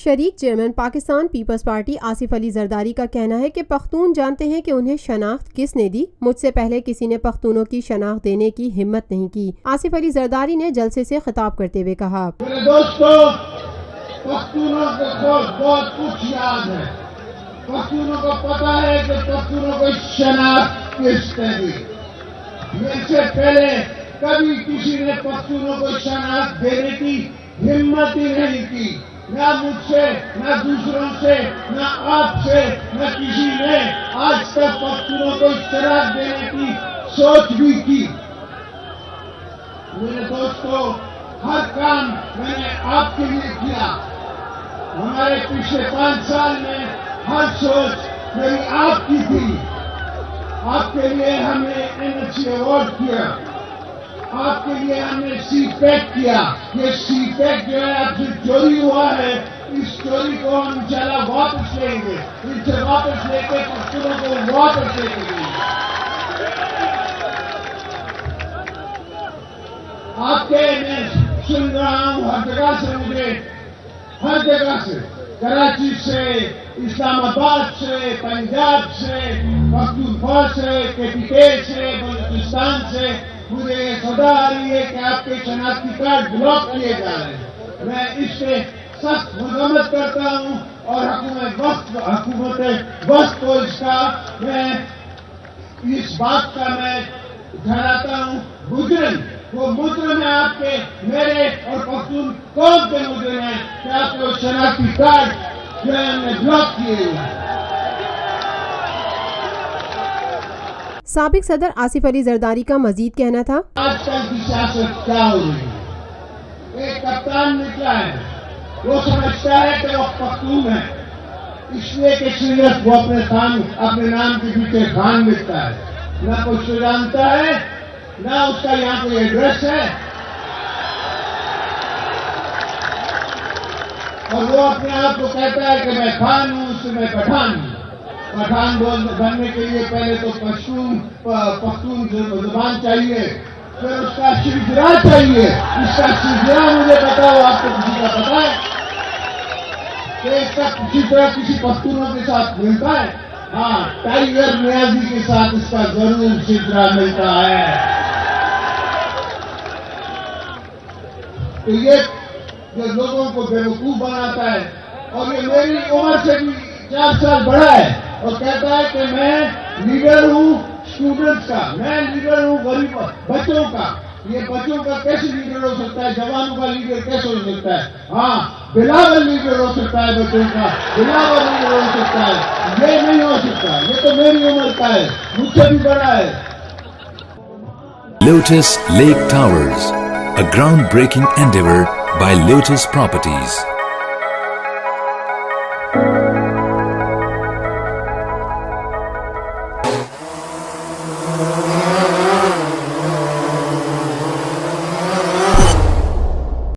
शरीक chairman Pakistan Peoples Party Asif Ali Zardari का कहना है कि पख्तून जानते हैं कि उन्हें शनाख्त किसने दी। मुझसे पहले किसी ने पख्तूनों की शनाख्त देने की हिम्मत नहीं की। आसिफ अली जरदारी ने जलसे से खिताब करते हुए कहा, मेरे दोस्तों, पख्तूनों को बहुत कुछ याद है। पख्तूनों को पता है कि पख्तूनों को शनाख्त किसने दी। इससे पहले कभी किसी ने पख्तूनों को शनाख्त देने की हिम्मत ही नहीं की। न मुझसे, न दूसरों से, न आपसे, न किसी ने आज तक पख्तूनों को शनाख्त देने की सोच भी की। मेरे दोस्तों, हर काम मैंने आपके लिए किया। हमारे पिछले 5 साल में हर सोच मेरी आपकी थी। आपके लिए हमने एनएचसी अवार्ड किया, आपके लिए हमने सीपैक किया। ये सीपैक जो है आपसे चोरी हुआ है, इस चोरी को हम इंशाल्लाह वापस लेंगे। इनसे वापस लेके पख्तूनों को वापस लेके देंगे। आपके मैं सुन रहा हूँ हर जगह से, मुझे हर जगह से, कराची से, इस्लामाबाद से, पंजाब से, पख्तूनख्वा से, केपीके से, बलूचिस्तान से मुझे ये सदा आ रही है कि आपके शनाख्ती कार्ड ब्लॉक किए जा रहे हैं। मैं इससे सख्त मजम्मत करता हूँ और हुकूमत वक्त को इसका मैं इस बात का मैं ठहराता हूँ मुजरिम। वो मुजरिम है आपके, मेरे और पख्तून कौम के मुजरिम है कि आपको शनाख्ती कार्ड जो है हमने ब्लॉक किए हुए हैं। साबिक सदर आसिफ अली जरदारी का मजीद कहना था, आजकल की सियासत क्या हो रही है। एक कप्तान निकला है, वो समझता है कि वो पख्तून है, इसलिए कि सिर्फ वो अपने नाम के पीछे खान लिखता है। ना कुछ जानता है, ना उसका यहाँ कोई एड्रेस है, और वो अपने आप को कहता है कि मैं खान हूँ, उससे मैं पठान हूँ। पठान बनने के लिए पहले तो पख्तून जुबान चाहिए, फिर उसका शिजरा चाहिए। इसका शिजरा मुझे बताओ, आपको किसी का पता है कि इसका शिजरा किसी पख्तूनों के साथ मिलता है? हाँ, टाइगर नियाजी के साथ इसका जरूर शिजरा मिलता है। तो ये जो लोगों को बेवकूफ बनाता है, और ये मेरी उम्र से भी 4 साल बड़ा है और कहता है कि मैं लीडर हूँ स्टूडेंट्स का, मैं लीडर हूँ गरीब बच्चों का। ये बच्चों का कैसे लीडर हो सकता है? जवानों का लीडर कैसे हो सकता है? हाँ, बिलावल लीडर हो सकता है बच्चों का, बिलावल लीडर हो सकता है। ये नहीं हो सकता, ये तो मेरी उम्र का है, मुझसे भी बड़ा है। Lotus Lake Towers, a groundbreaking endeavor by Lotus Properties.